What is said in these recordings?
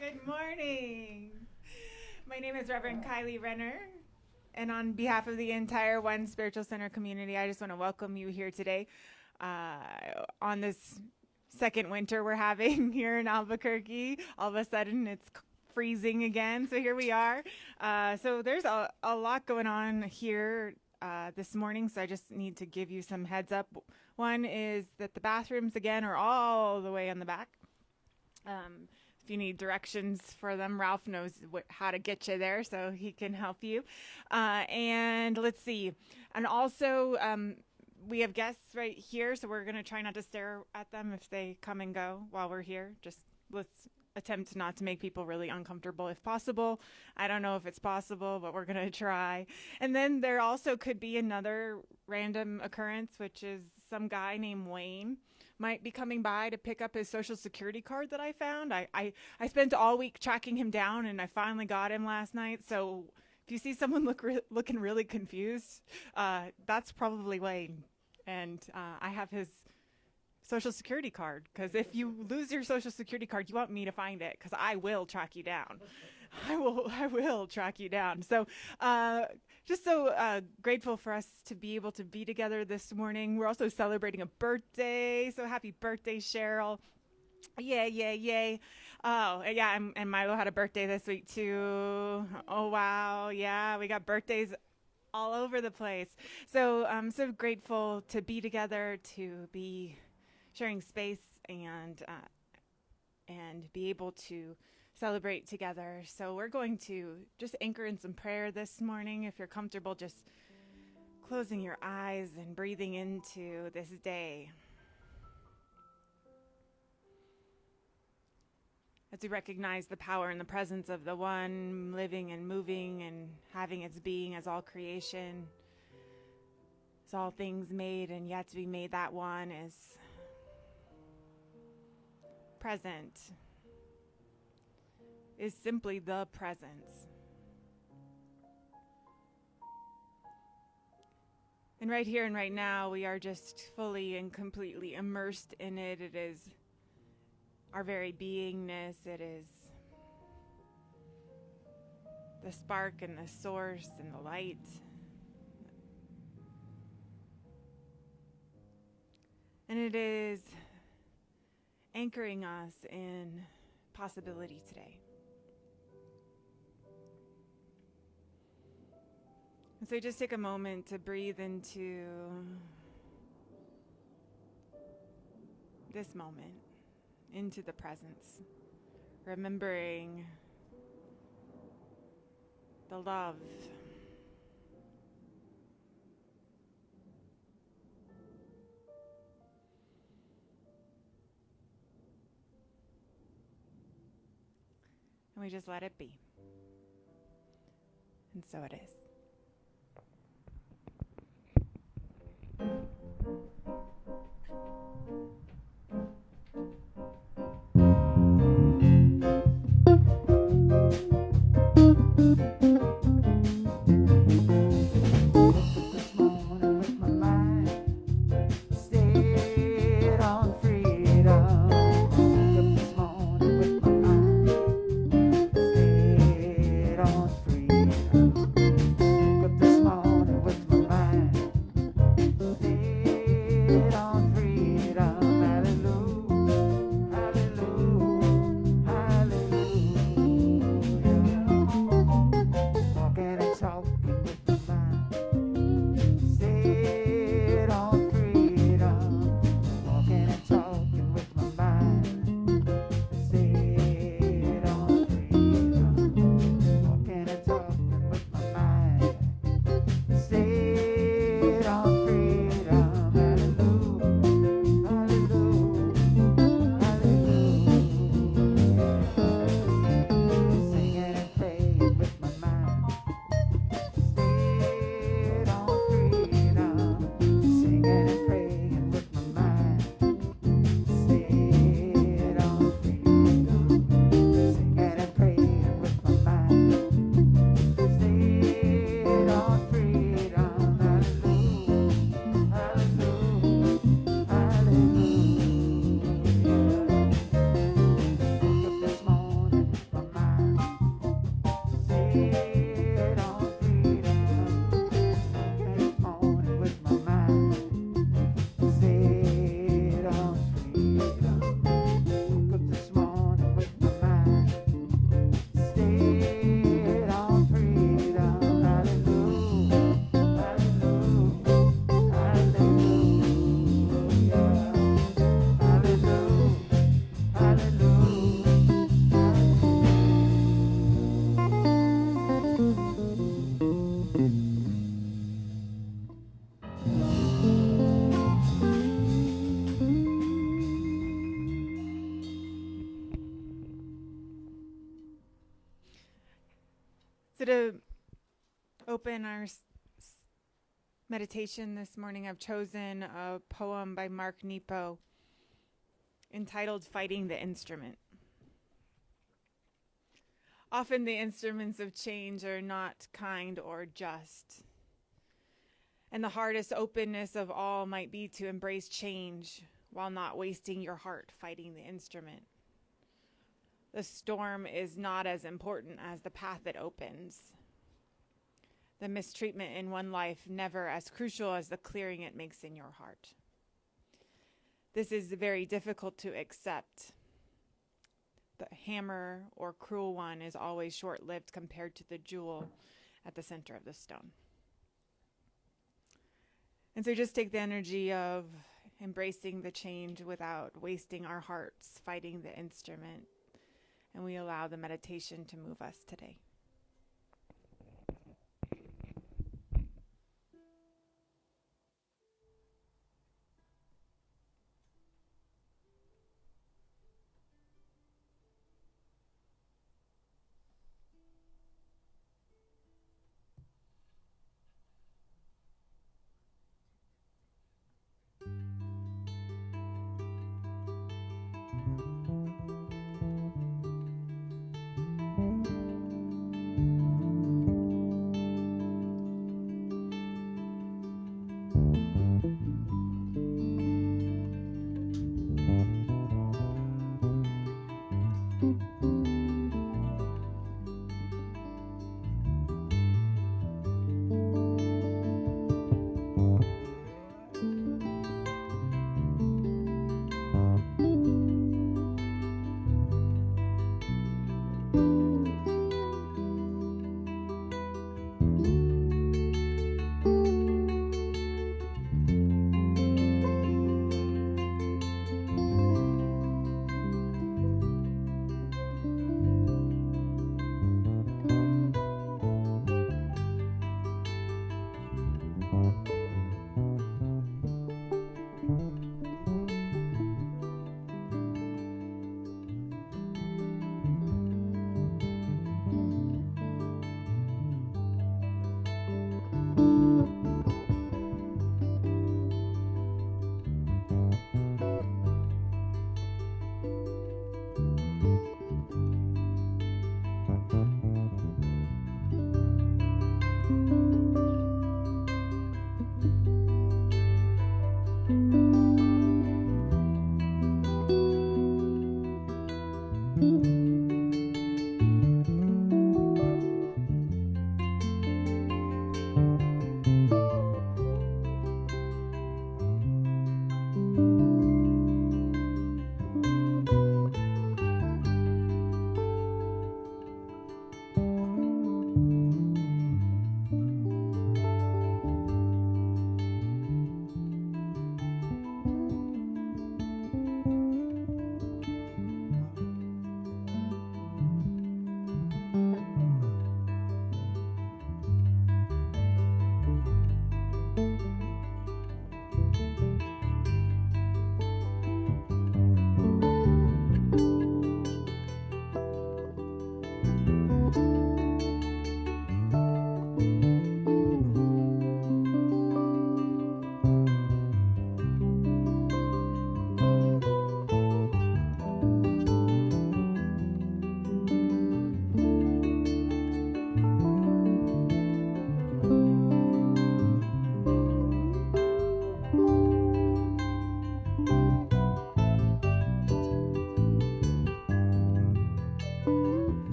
Good morning. My name is Reverend Kylie Renner, and on behalf of the entire One Spiritual Center community, I just want to welcome you here today on this second winter we're having here in Albuquerque. All of a sudden, it's freezing again, so here we are. So there's a lot going on here this morning, so I just need to give you some heads up. One is that the bathrooms, again, are all the way in the back. If you need directions for them, Ralph knows how to get you there, so he can help you. And let's see. And also, we have guests right here, so we're going to try not to stare at them if they come and go while we're here. Just let's attempt not to make people really uncomfortable if possible. I don't know if it's possible, but we're going to try. And then there also could be another random occurrence, which is some guy named Wayne might be coming by to pick up his Social Security card that I found. I spent all week tracking him down, and I finally got him last night. So if you see someone looking really confused, that's probably Wayne. And I have his Social Security card, because if you lose your Social Security card, you want me to find it, because I will track you down. I will track you down. So just so grateful for us to be able to be together this morning. We're also celebrating a birthday, so happy birthday, Cheryl. Yay. Oh, yeah, and Milo had a birthday this week, too. Oh, wow, yeah, we got birthdays all over the place. So I'm so grateful to be together, to be sharing space, and be able to celebrate together. So we're going to just anchor in some prayer this morning. If you're comfortable, just closing your eyes and breathing into this day. But to recognize the power and the presence of the one living and moving and having its being as all creation, as all things made and yet to be made, that one is present, is simply the presence. And right here and right now, we are just fully and completely immersed in it. It is our very beingness. It is the spark and the source and the light. And it is anchoring us in possibility today. And so just take a moment to breathe into this moment, into the presence, remembering the love, and we just let it be. And so it is. So to open our meditation this morning, I've chosen a poem by Mark Nepo entitled Fighting the Instrument. Often the instruments of change are not kind or just. And the hardest openness of all might be to embrace change while not wasting your heart fighting the instrument. The storm is not as important as the path it opens. The mistreatment in one life never as crucial as the clearing it makes in your heart. This is very difficult to accept. The hammer or cruel one is always short-lived compared to the jewel at the center of the stone. And so just take the energy of embracing the change without wasting our hearts fighting the instrument. And we allow the meditation to move us today.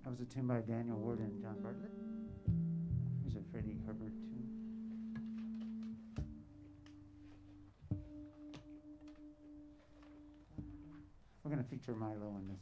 That was a tune by Daniel Ward and John Bartlett. Here's a Freddie Hubbard tune. We're going to feature Milo in this.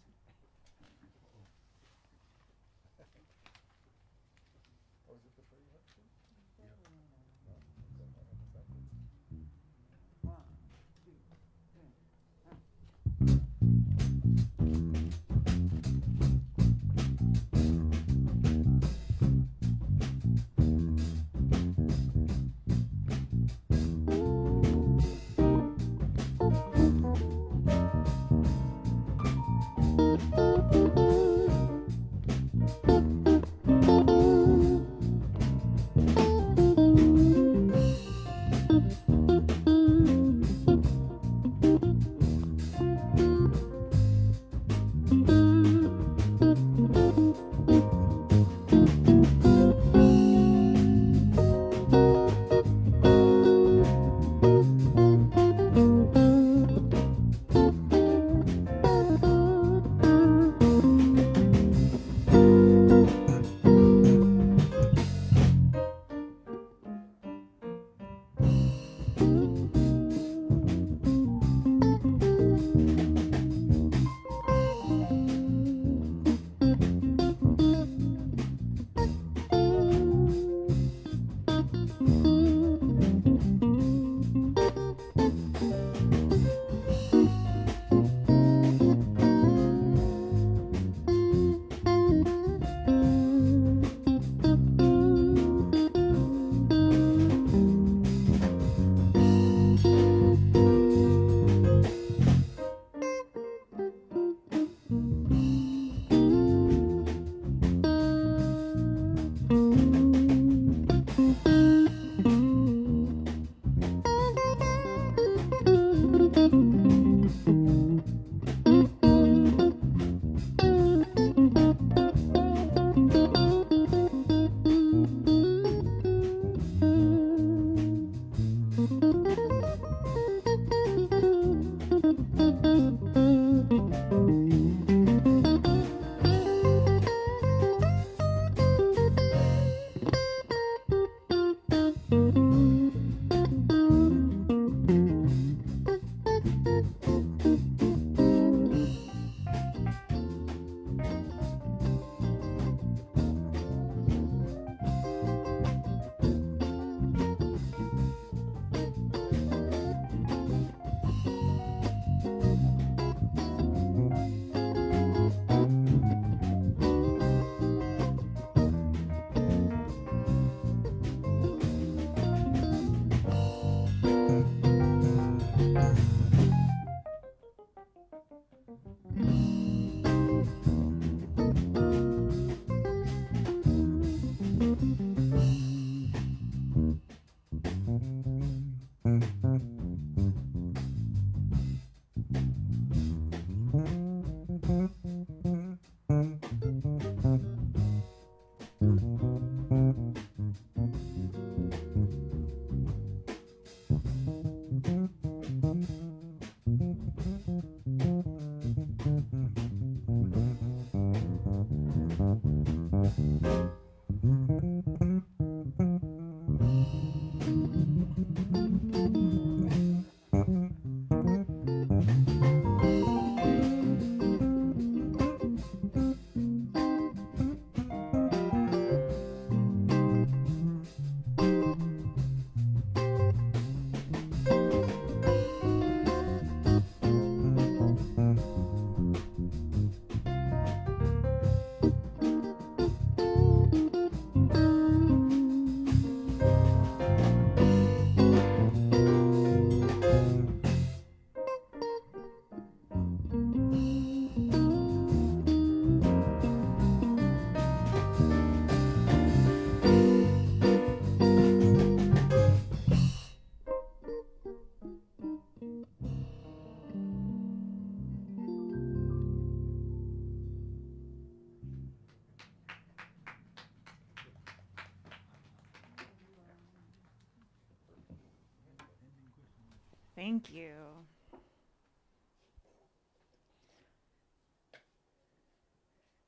Thank you.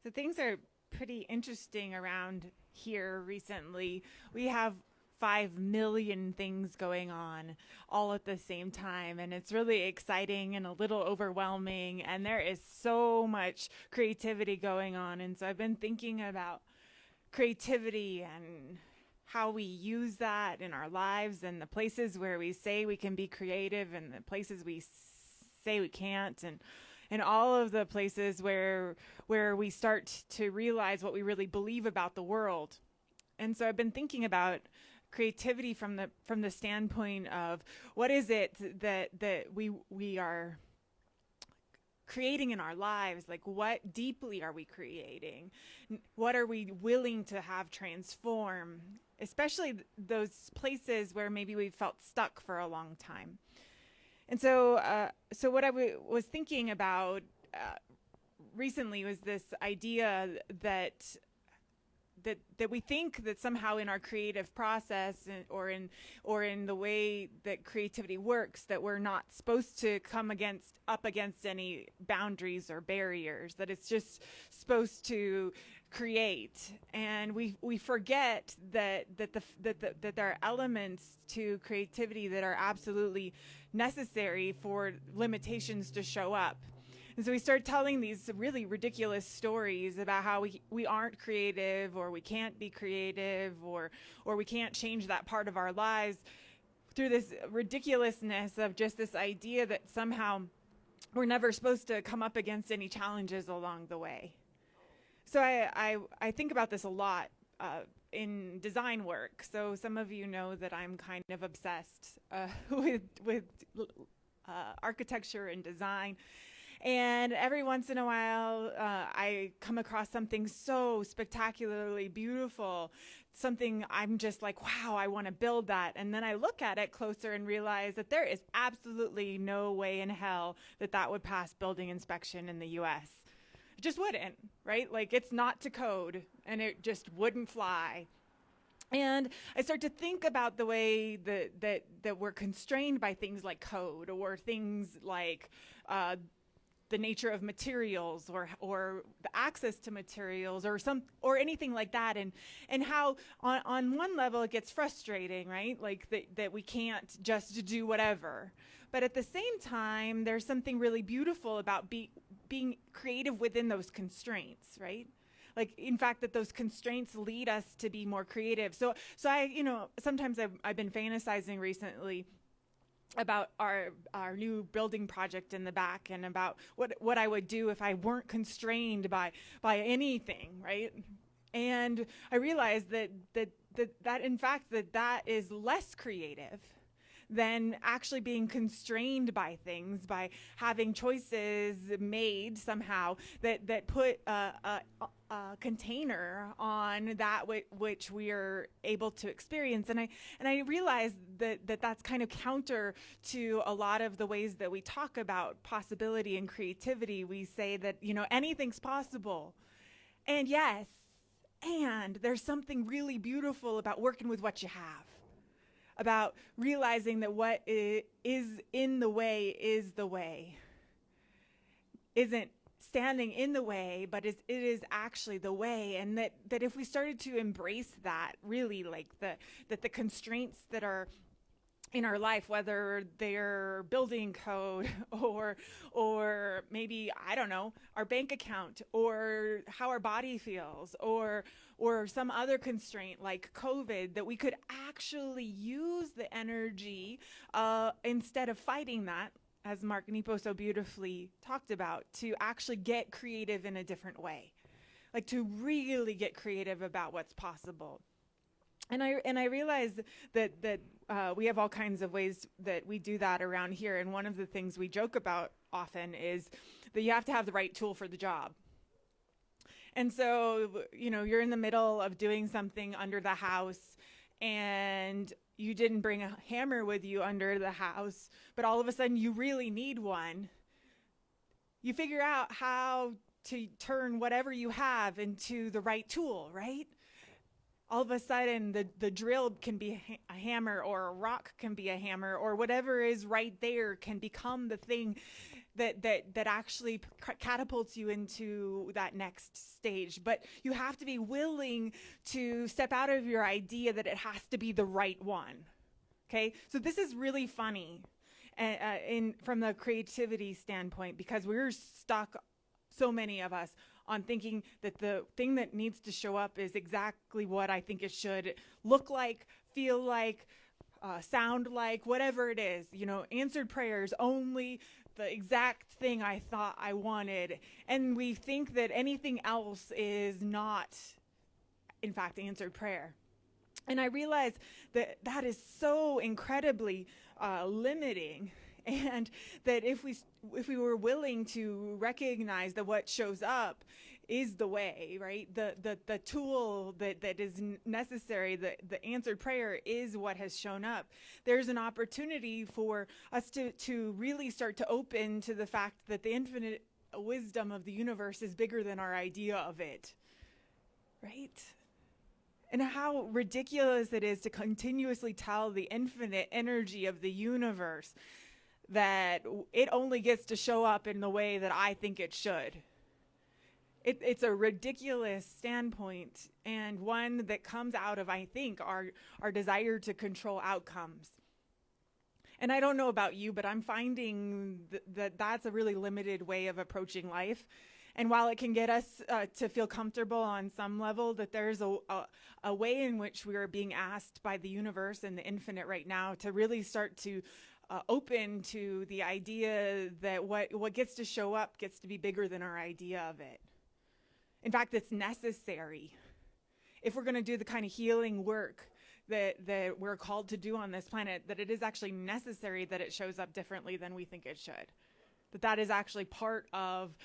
So things are pretty interesting around here recently. We have 5 million things going on all at the same time, and it's really exciting and a little overwhelming, and there is so much creativity going on. And so I've been thinking about creativity and how we use that in our lives, and the places where we say we can be creative and the places we say we can't, and all of the places where we start to realize what we really believe about the world. And so I've been thinking about creativity from the standpoint of what is it that we are creating in our lives. Like, what deeply are we creating? What are we willing to have transform, especially those places where maybe we've felt stuck for a long time. And so what I was thinking about recently was this idea that we think that somehow in our creative process or in the way that creativity works, that we're not supposed to come up against any boundaries or barriers, that it's just supposed to create. And we forget that there are elements to creativity that are absolutely necessary for limitations to show up. And so we start telling these really ridiculous stories about how we aren't creative, or we can't be creative, or we can't change that part of our lives, through this ridiculousness of just this idea that somehow we're never supposed to come up against any challenges along the way. So I think about this a lot in design work. So some of you know that I'm kind of obsessed with architecture and design. And every once in a while, I come across something so spectacularly beautiful, something I'm just like, wow, I want to build that. And then I look at it closer and realize that there is absolutely no way in hell that would pass building inspection in the U.S. It just wouldn't, right? Like, it's not to code, and it just wouldn't fly. And I start to think about the way that we're constrained by things like code, or things like the nature of materials, or the access to materials, or anything like that, and how on one level it gets frustrating, right? Like that we can't just do whatever. But at the same time, there's something really beautiful about being creative within those constraints, right? Like, in fact, that those constraints lead us to be more creative. So I, sometimes I've been fantasizing recently about our new building project in the back, and about what I would do if I weren't constrained by anything, right? And I realized that in fact that is less creative than actually being constrained by things, by having choices made somehow that put a container on that which we are able to experience. And I realized that that's kind of counter to a lot of the ways that we talk about possibility and creativity. We say that, anything's possible. And yes, and there's something really beautiful about working with what you have, about realizing that what is in the way is the way, isn't standing in the way, but it is actually the way. And that if we started to embrace that, really, like that the constraints that are in our life, whether they're building code or maybe, I don't know, our bank account, or how our body feels, or some other constraint like COVID, that we could actually use the energy instead of fighting that, as Mark Nepo so beautifully talked about, to actually get creative in a different way, like to really get creative about what's possible. And I realize that we have all kinds of ways that we do that around here. And one of the things we joke about often is that you have to have the right tool for the job. And so, you're in the middle of doing something under the house, and you didn't bring a hammer with you under the house, but all of a sudden you really need one. You figure out how to turn whatever you have into the right tool, right? all of a sudden the drill can be a hammer, or a rock can be a hammer, or whatever is right there can become the thing that actually catapults you into that next stage. But you have to be willing to step out of your idea that it has to be the right one. Okay, so this is really funny from the creativity standpoint, because we're stuck, so many of us, on thinking that the thing that needs to show up is exactly what I think it should look like, feel like, sound like, whatever it is. Answered prayers, only the exact thing I thought I wanted. And we think that anything else is not, in fact, answered prayer. And I realize that is so incredibly limiting. And that if we were willing to recognize that what shows up is the way, right? The tool that is necessary, the answered prayer is what has shown up. There's an opportunity for us to really start to open to the fact that the infinite wisdom of the universe is bigger than our idea of it, right? And how ridiculous it is to continuously tell the infinite energy of the universe that it only gets to show up in the way that I think it should. It's a ridiculous standpoint, and one that comes out of, I think, our desire to control outcomes. And I don't know about you, but I'm finding that that's a really limited way of approaching life. And while it can get us to feel comfortable on some level, that there's a way in which we are being asked by the universe and the infinite right now to really start to open to the idea that what gets to show up gets to be bigger than our idea of it. In fact, it's necessary. If we're going to do the kind of healing work that we're called to do on this planet, that it is actually necessary that it shows up differently than we think it should. That is actually part of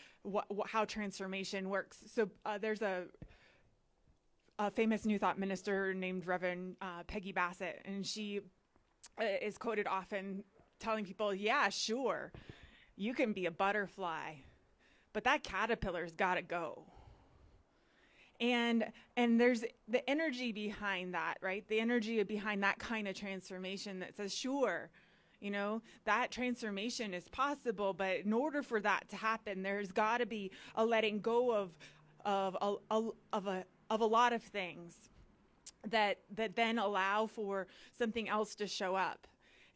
how transformation works. So there's a famous New Thought minister named Reverend Peggy Bassett, and she is quoted often telling people, yeah, sure, you can be a butterfly, but that caterpillar's got to go. And there's the energy behind that, right? The energy behind that kind of transformation that says, sure, that transformation is possible, but in order for that to happen, there's got to be a letting go of a lot of things that then allow for something else to show up.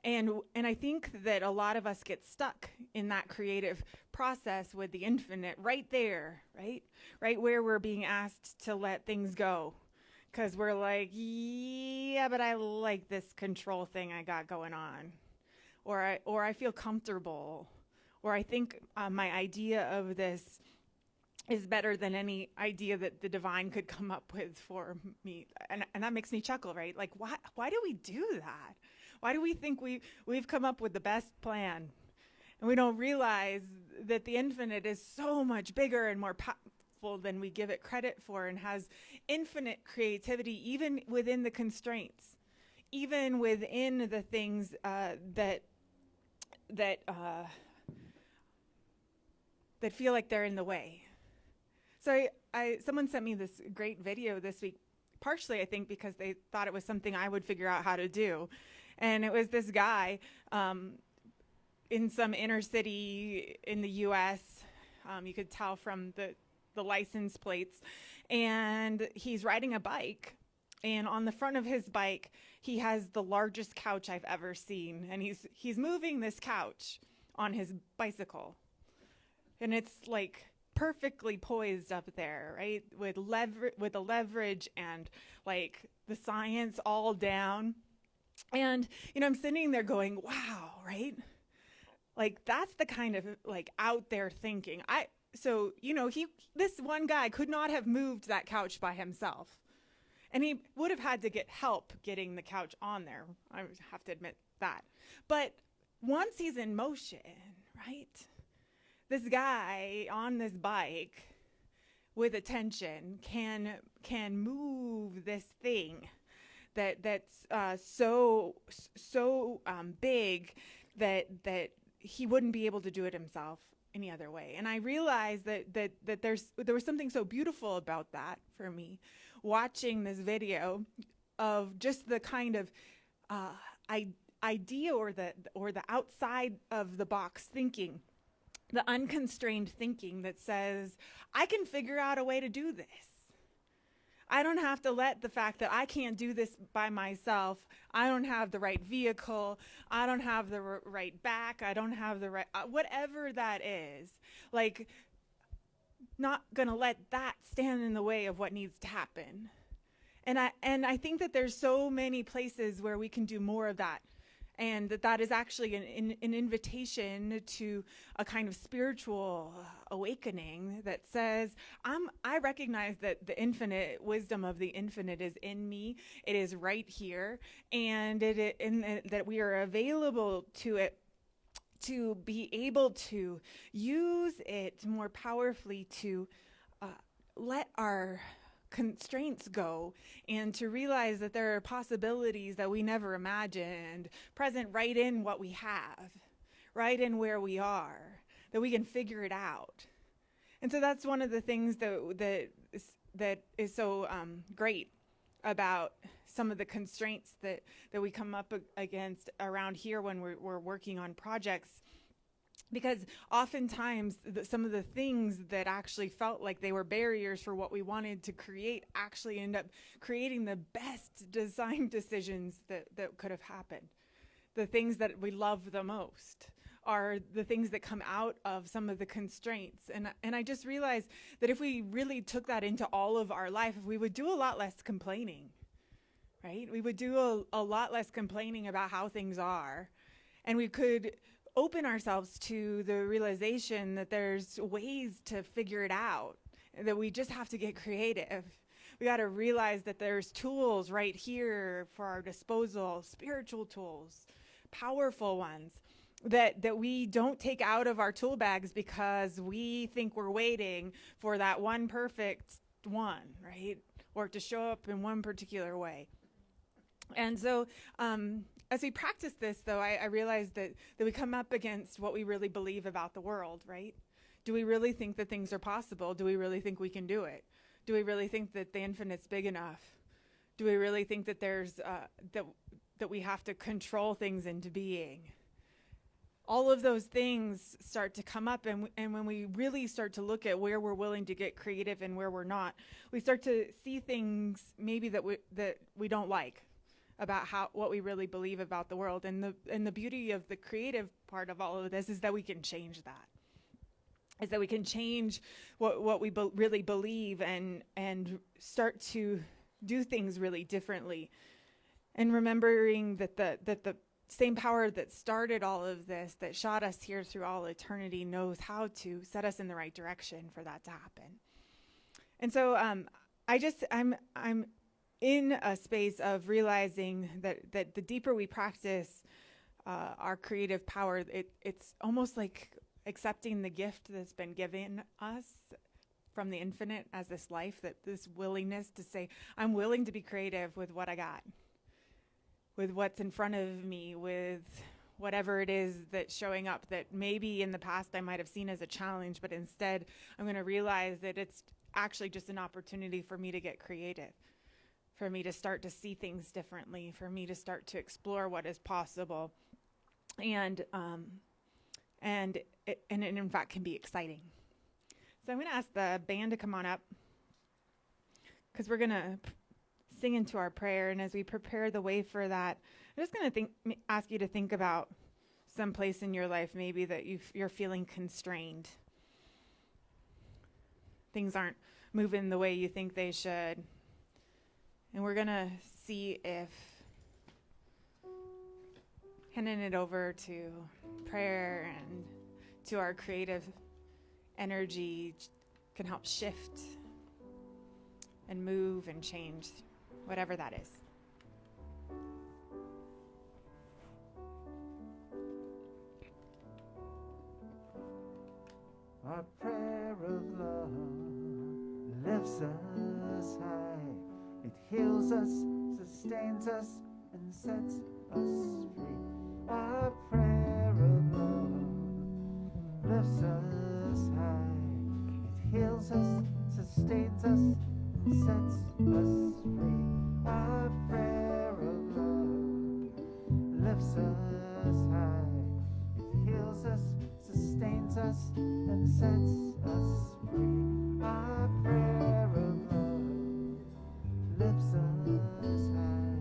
And I think that a lot of us get stuck in that creative process with the infinite right there, right where we're being asked to let things go. Because we're like, yeah, but I like this control thing I got going on. Or I feel comfortable. Or I think my idea of this is better than any idea that the divine could come up with for me. And that makes me chuckle, right? Like, why do we do that? Why do we think we've come up with the best plan? And we don't realize that the infinite is so much bigger and more powerful than we give it credit for, and has infinite creativity even within the constraints, even within the things that feel like they're in the way. So someone sent me this great video this week, partially I think because they thought it was something I would figure out how to do. And it was this guy in some inner city in the U.S. You could tell from the license plates. And he's riding a bike. And on the front of his bike, he has the largest couch I've ever seen. And he's moving this couch on his bicycle. And it's like perfectly poised up there, right? With the leverage and like the science all down. And, I'm sitting there going, wow, right? Like, that's the kind of like out there thinking. This one guy could not have moved that couch by himself. And he would have had to get help getting the couch on there. I have to admit that. But once he's in motion, right? This guy on this bike with attention can move this thing that's so big that he wouldn't be able to do it himself any other way. And I realized that there was something so beautiful about that for me, watching this video of just the kind of idea or the outside of the box thinking, the unconstrained thinking that says, I can figure out a way to do this. I don't have to let the fact that I can't do this by myself. I don't have the right vehicle. I don't have the right back. I don't have the right, whatever that is. Like, not going to let that stand in the way of what needs to happen. And I think that there's so many places where we can do more of that. And that is actually an invitation to a kind of spiritual awakening that says, I recognize that the infinite wisdom of the infinite is in me. It is right here. And that we are available to it, to be able to use it more powerfully to let our constraints go, and to realize that there are possibilities that we never imagined present right in what we have, right in where we are, that we can figure it out. And so that's one of the things that is so great about some of the constraints that we come up against around here when we're working on projects. Because oftentimes some of the things that actually felt like they were barriers for what we wanted to create actually end up creating the best design decisions that could have happened. The things that we love the most are the things that come out of some of the constraints. And I just realized that if we really took that into all of our life, we would do a lot less complaining, right? We would do a lot less complaining about how things are. And we could open ourselves to the realization that there's ways to figure it out, that we just have to get creative. We got to realize that there's tools right here for our disposal, spiritual tools, powerful ones, that we don't take out of our tool bags because we think we're waiting for that one perfect one, right? Or to show up in one particular way. And so, as we practice this, though, I realized that we come up against what we really believe about the world, right? Do we really think that things are possible? Do we really think we can do it? Do we really think that the infinite's big enough? Do we really think that there's that we have to control things into being? All of those things start to come up, and when we really start to look at where we're willing to get creative and where we're not, we start to see things maybe that we don't like about what we really believe about the world. And the beauty of the creative part of all of this is that we can change that. Is that we can change what we really believe and start to do things really differently. And remembering that the same power that started all of this, that shot us here through all eternity, knows how to set us in the right direction for that to happen. And so I'm in a space of realizing that the deeper we practice our creative power, it's almost like accepting the gift that's been given us from the infinite as this life, that this willingness to say, I'm willing to be creative with what I got, with what's in front of me, with whatever it is that's showing up that maybe in the past I might have seen as a challenge, but instead I'm going to realize that it's actually just an opportunity for me to get creative, for me to start to see things differently, for me to start to explore what is possible. And it in fact can be exciting. So I'm going to ask the band to come on up, because we're going to sing into our prayer. And as we prepare the way for that, I'm just going to ask you to think about some place in your life maybe that you're feeling constrained. Things aren't moving the way you think they should. And we're going to see if handing it over to prayer and to our creative energy can help shift and move and change, whatever that is. Our prayer of love lifts us high. It heals us, sustains us, and sets us free. Our prayer of love lifts us high. It heals us, sustains us, and sets us free. Our prayer of love lifts us high. It heals us, sustains us, and sets us free. Our prayer of love lifts us high.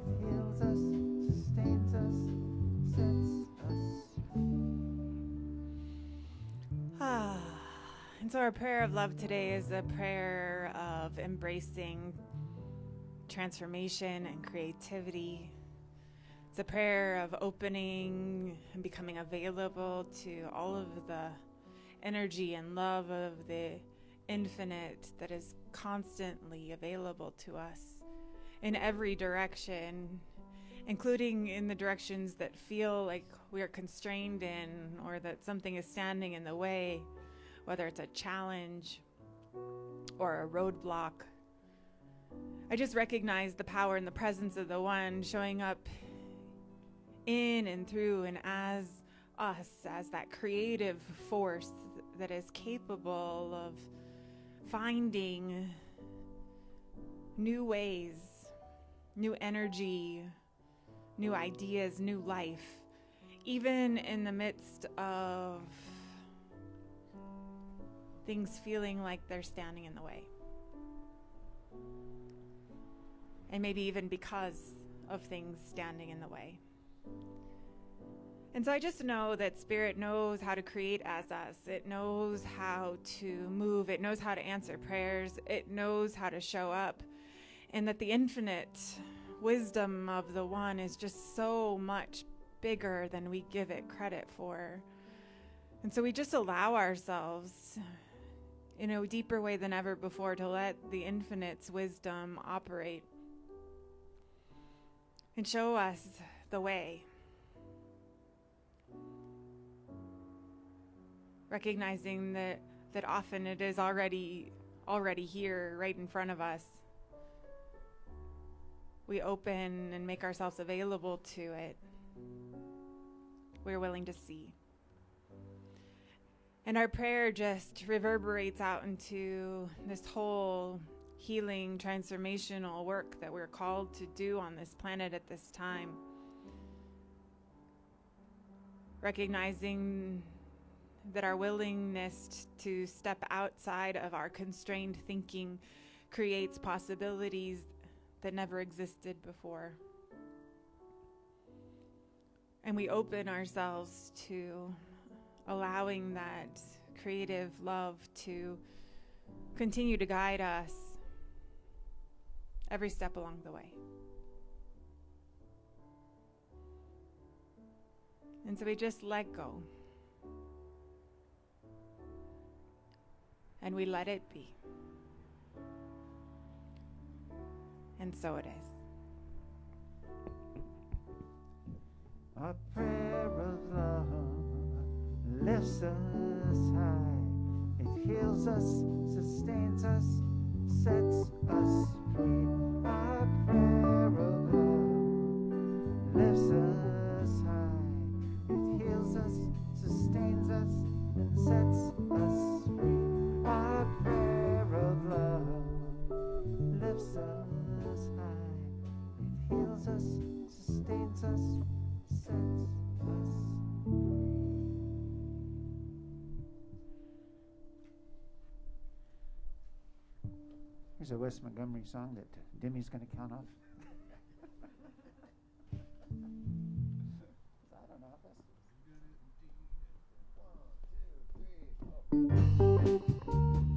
It heals us, sustains us, sets us Ah, and so our prayer of love today is a prayer of embracing transformation and creativity. It's a prayer of opening and becoming available to all of the energy and love of the infinite that is constantly available to us in every direction, including in the directions that feel like we are constrained in, or that something is standing in the way, whether it's a challenge or a roadblock. I just recognize the power and the presence of the One showing up in and through and as us, as that creative force that is capable of finding new ways, new energy, new ideas, new life, even in the midst of things feeling like they're standing in the way. And maybe even because of things standing in the way. And so I just know that Spirit knows how to create as us. It knows how to move. It knows how to answer prayers. It knows how to show up. And that the infinite wisdom of the One is just so much bigger than we give it credit for. And so we just allow ourselves in a deeper way than ever before to let the infinite's wisdom operate and show us the way. Recognizing that often it is already here, right in front of us. We open and make ourselves available to it. We're willing to see. And our prayer just reverberates out into this whole healing, transformational work that we're called to do on this planet at this time. Recognizing that our willingness to step outside of our constrained thinking creates possibilities that never existed before. And we open ourselves to allowing that creative love to continue to guide us every step along the way. And so we just let go. And we let it be. And so it is. Our prayer of love lifts us high. It heals us, sustains us, sets us free. Our prayer of love lifts us high. It heals us, sustains us, and sets us free. Our prayer of love lifts us high. It heals us, sustains us, sets us free. Here's a Wes Montgomery song that Demi's going to count off. I don't know if that's... 1, 2, 3, 4.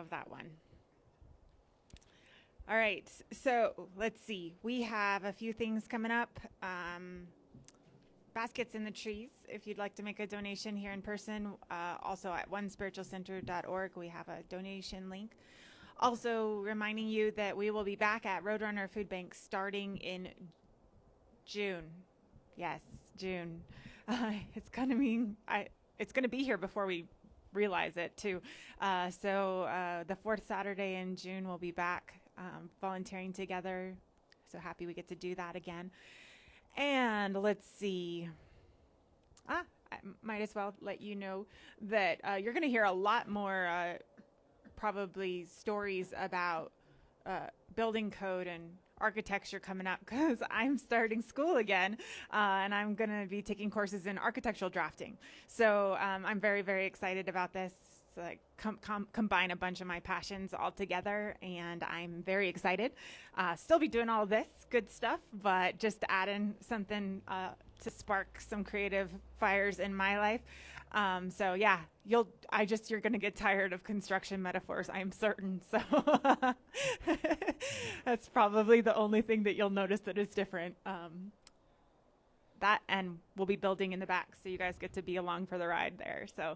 love that one. All right, so let's see. We have a few things coming up. Baskets in the trees, if you'd like to make a donation here in person. Also at onespiritualcenter.org, we have a donation link. Also reminding you that we will be back at Roadrunner Food Bank starting in June. Yes, June. It's going to be here before we realize it too. So the fourth Saturday in June, we'll be back volunteering together. So happy we get to do that again. And let's see. I might as well let you know that you're going to hear a lot more probably stories about building code and architecture coming up, because I'm starting school again, and I'm going to be taking courses in architectural drafting. So I'm very, very excited about this. It's like combine a bunch of my passions all together, and I'm very excited. Still be doing all of this good stuff, but just add in something to spark some creative fires in my life. So yeah, you're going to get tired of construction metaphors, I'm certain. So that's probably the only thing that you'll notice that is different. That, and we'll be building in the back, so you guys get to be along for the ride there. So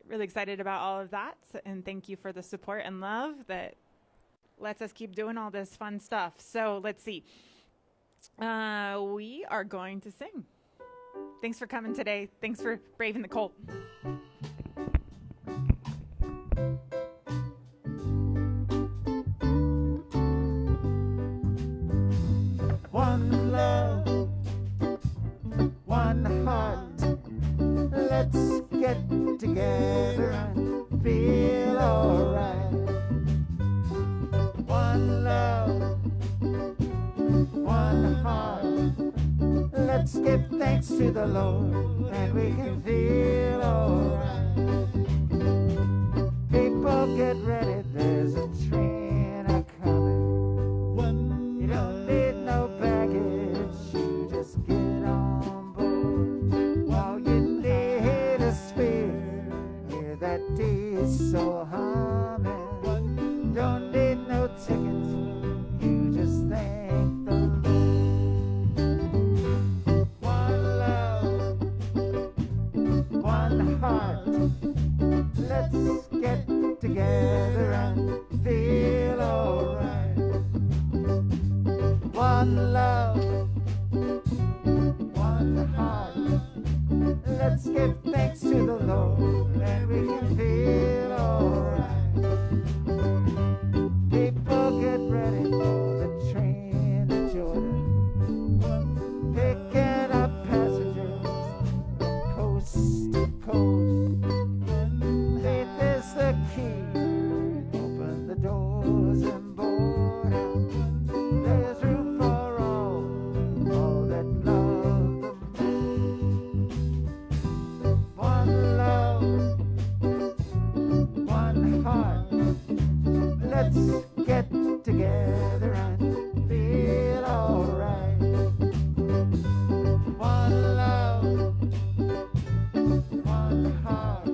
really excited about all of that, and thank you for the support and love that lets us keep doing all this fun stuff. So let's see. We are going to sing. Thanks for coming today. Thanks for braving the cold. One love, one heart. Let's get together and feel alright. One love, one heart. Let's give thanks to the Lord, and we can feel alright. People, get ready, there's a train a-coming. You don't need no baggage, you just get on board. All you need is fear, hear that diesel humming. Don't need no tickets, you just thank the Lord. One love, one heart. Let's get together and feel alright. One love, one heart. Let's give thanks to the Lord, and we can feel alright. People, get ready for the train to Jordan, picking up passengers coast to coast. Faith is the key, open the doors and board out. There's room for all that love the most. One love, one heart. Let's get together and feel alright. One love, one heart.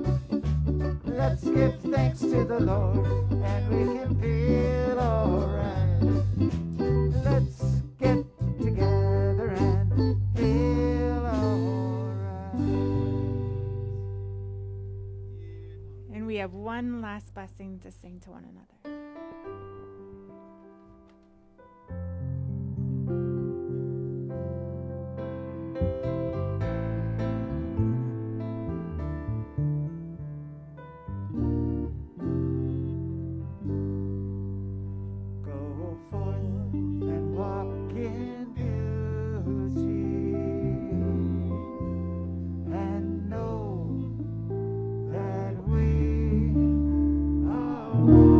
Let's give thanks to the Lord, and we can feel alright. Let's get together and feel alright. And we have one last blessing to sing to one another. Go forth and walk in beauty, and know that we are one.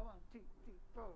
One, two, three, four.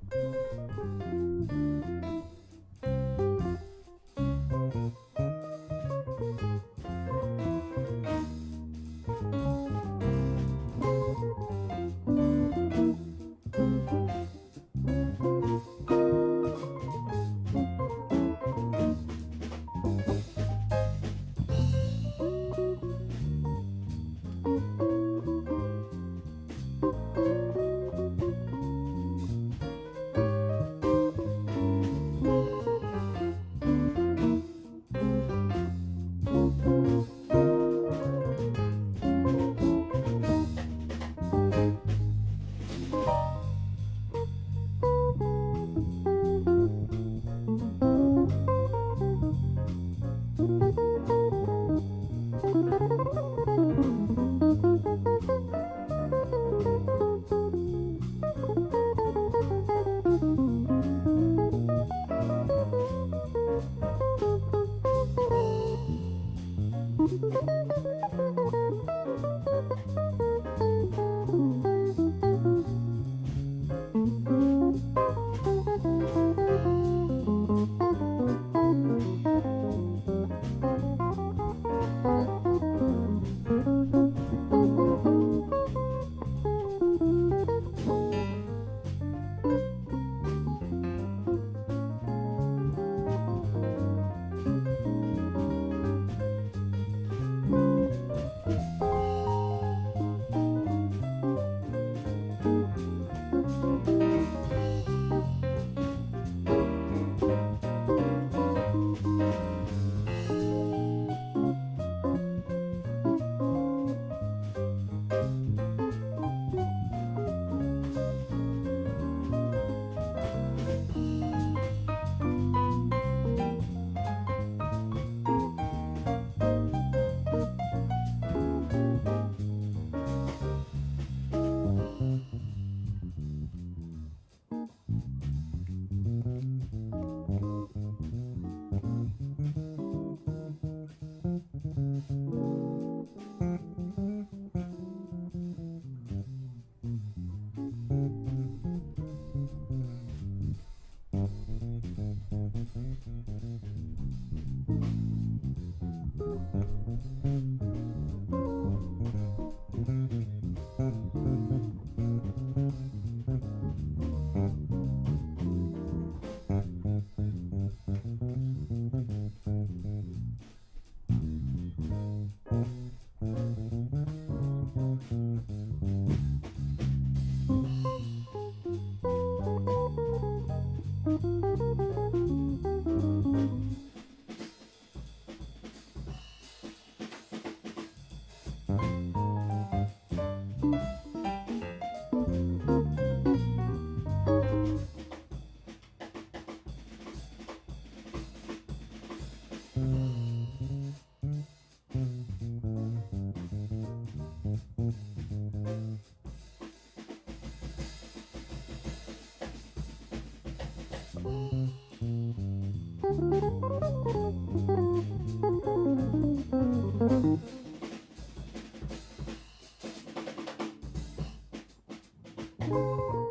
you.